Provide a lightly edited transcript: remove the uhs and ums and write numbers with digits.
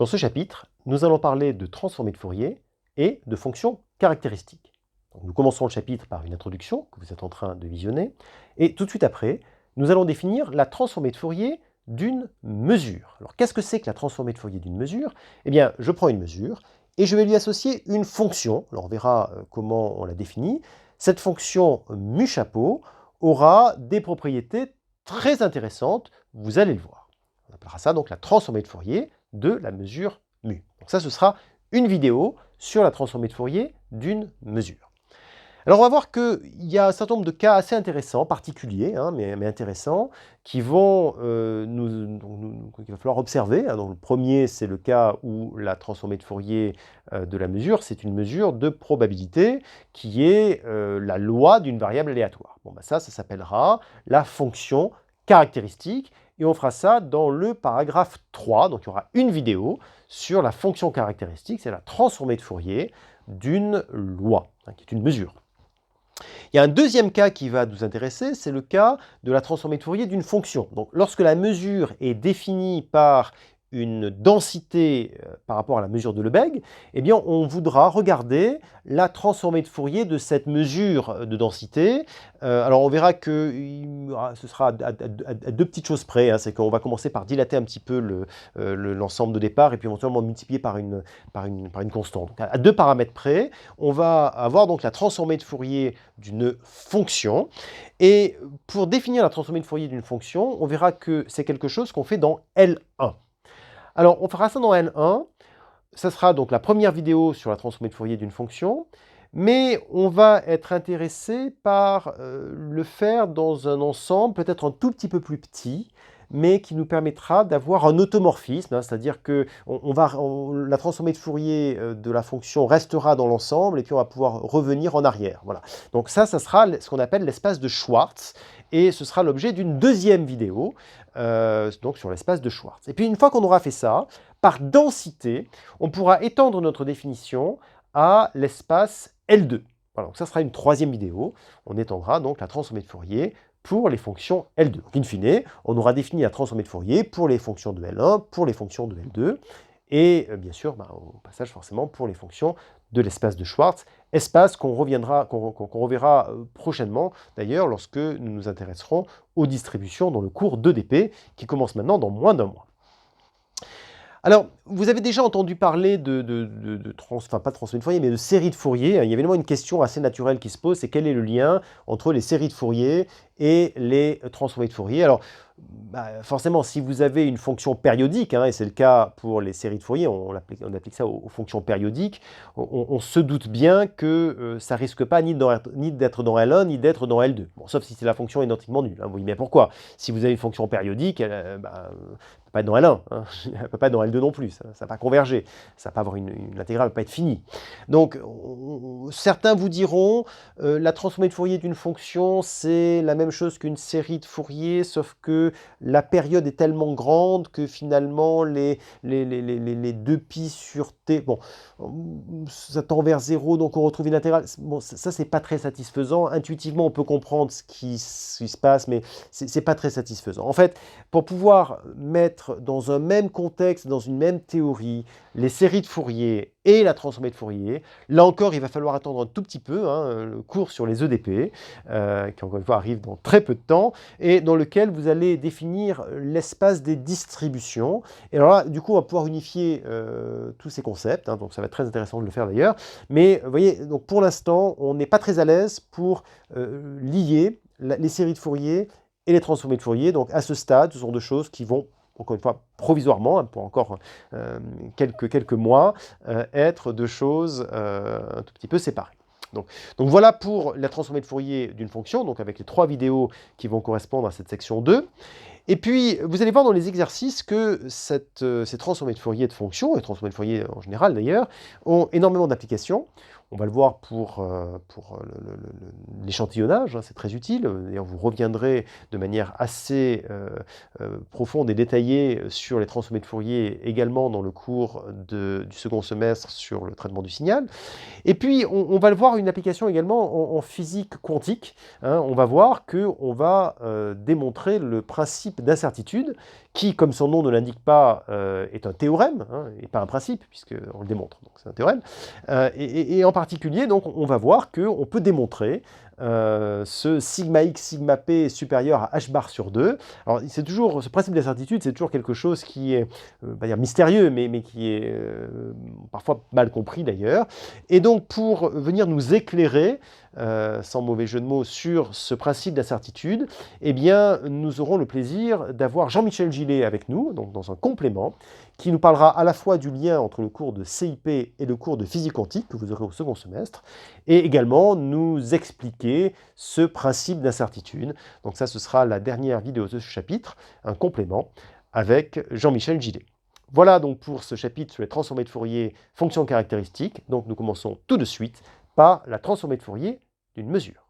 Dans ce chapitre, nous allons parler de transformées de Fourier et de fonctions caractéristiques. Donc, nous commençons le chapitre par une introduction que vous êtes en train de visionner, et tout de suite après, nous allons définir la transformée de Fourier d'une mesure. Alors, qu'est-ce que c'est que la transformée de Fourier d'une mesure? Eh bien, je prends une mesure et je vais lui associer une fonction. Alors, on verra comment on la définit. Cette fonction mu chapeau aura des propriétés très intéressantes, vous allez le voir. On appellera ça donc la transformée de Fourier de la mesure mu. Donc ça, ce sera une vidéo sur la transformée de Fourier d'une mesure. Alors on va voir qu'il y a un certain nombre de cas assez intéressants, particuliers, mais intéressants, qu'il va falloir observer. Donc le premier, c'est le cas où la transformée de Fourier de la mesure, c'est une mesure de probabilité qui est la loi d'une variable aléatoire. Bon, ça s'appellera la fonction caractéristique, et on fera ça dans le paragraphe 3. Donc il y aura une vidéo sur la fonction caractéristique, c'est la transformée de Fourier d'une loi, qui est une mesure. Il y a un deuxième cas qui va nous intéresser, c'est le cas de la transformée de Fourier d'une fonction. Donc, lorsque la mesure est définie par une densité par rapport à la mesure de Lebesgue, eh bien, on voudra regarder la transformée de Fourier de cette mesure de densité. Alors, on verra que ce sera à deux petites choses près. C'est qu'on va commencer par dilater un petit peu l'ensemble de départ et puis éventuellement multiplier par une constante. Donc, à deux paramètres près, on va avoir donc la transformée de Fourier d'une fonction. Et pour définir la transformée de Fourier d'une fonction, on verra que c'est quelque chose qu'on fait dans L1. Alors, on fera ça dans L1. Ça sera donc la première vidéo sur la transformée de Fourier d'une fonction, mais on va être intéressé par le faire dans un ensemble peut-être un tout petit peu plus petit, mais qui nous permettra d'avoir un automorphisme, c'est-à-dire que la transformée de Fourier de la fonction restera dans l'ensemble et puis on va pouvoir revenir en arrière. Voilà. Donc ça sera ce qu'on appelle l'espace de Schwartz, et ce sera l'objet d'une deuxième vidéo donc sur l'espace de Schwartz. Et puis une fois qu'on aura fait ça, par densité, on pourra étendre notre définition à l'espace L2. Voilà, donc ça sera une troisième vidéo. On étendra donc la transformée de Fourier pour les fonctions L2. Donc, in fine, on aura défini la transformée de Fourier pour les fonctions de L1, pour les fonctions de L2, et bien sûr, au passage forcément pour les fonctions de l'espace de Schwartz, espace qu'on reverra prochainement, d'ailleurs, lorsque nous nous intéresserons aux distributions dans le cours d'EDP, qui commence maintenant dans moins d'un mois. Alors, vous avez déjà entendu parler pas de transformée de Fourier, mais de série de Fourier. Il y a évidemment une question assez naturelle qui se pose, c'est quel est le lien entre les séries de Fourier et les transformées de Fourier. Alors, forcément, si vous avez une fonction périodique, et c'est le cas pour les séries de Fourier, on applique ça aux fonctions périodiques, on se doute bien que ça ne risque pas ni d'être dans L1, ni d'être dans L2. Bon, sauf si la fonction est identiquement nulle. Vous voyez bien pourquoi. Si vous avez une fonction périodique, elle ne peut pas être dans L1, elle ne peut pas être dans L2 non plus, ça ne va pas converger, l'intégrale ne va pas être finie. Donc, certains vous diront, la transformée de Fourier d'une fonction, c'est la même chose qu'une série de Fourier, sauf que la période est tellement grande que finalement les 2π sur t, bon, ça tend vers 0, donc on retrouve une intégrale. Bon, ça c'est pas très satisfaisant. Intuitivement, on peut comprendre ce qui se passe, mais c'est pas très satisfaisant. En fait, pour pouvoir mettre dans un même contexte, dans une même théorie, les séries de Fourier et la transformée de Fourier, là encore, il va falloir attendre un tout petit peu, le cours sur les EDP, qui encore une fois arrive dans très peu de temps, et dans lequel vous allez définir l'espace des distributions. Et alors là, du coup, on va pouvoir unifier tous ces concepts, donc ça va être très intéressant de le faire d'ailleurs. Mais vous voyez, donc pour l'instant, on n'est pas très à l'aise pour lier les séries de Fourier et les transformées de Fourier. Donc à ce stade, ce sont deux choses qui vont, encore une fois, provisoirement, pour encore quelques mois, être deux choses un tout petit peu séparées. Donc voilà pour la transformée de Fourier d'une fonction, donc avec les 3 vidéos qui vont correspondre à cette section 2. Et puis, vous allez voir dans les exercices que ces transformées de Fourier de fonctions, et transformées de Fourier en général d'ailleurs, ont énormément d'applications. On va le voir pour l'échantillonnage, hein, c'est très utile. D'ailleurs, vous reviendrez de manière assez profonde et détaillée sur les transformés de Fourier également dans le cours du second semestre sur le traitement du signal. Et puis, on va le voir une application également en physique quantique. Hein. On va voir qu'on va démontrer le principe d'incertitude, qui, comme son nom ne l'indique pas, est un théorème, hein, et pas un principe, puisqu'on le démontre, donc c'est un théorème. Et en particulier, donc, on va voir qu'on peut démontrer ce sigma x, sigma p supérieur à h bar sur 2. Alors, c'est toujours, ce principe d'incertitude, c'est toujours quelque chose qui est, pas dire mystérieux, mais qui est parfois mal compris d'ailleurs. Et donc, pour venir nous éclairer, sans mauvais jeu de mots, sur ce principe d'incertitude, eh bien, nous aurons le plaisir d'avoir Jean-Michel Gillet avec nous, donc dans un complément, qui nous parlera à la fois du lien entre le cours de CIP et le cours de physique quantique que vous aurez au second semestre, et également nous expliquer ce principe d'incertitude. Donc ça, ce sera la dernière vidéo de ce chapitre, un complément avec Jean-Michel Gillet. Voilà donc pour ce chapitre sur les transformés de Fourier, fonctions caractéristiques. Donc nous commençons tout de suite par la transformée de Fourier d'une mesure.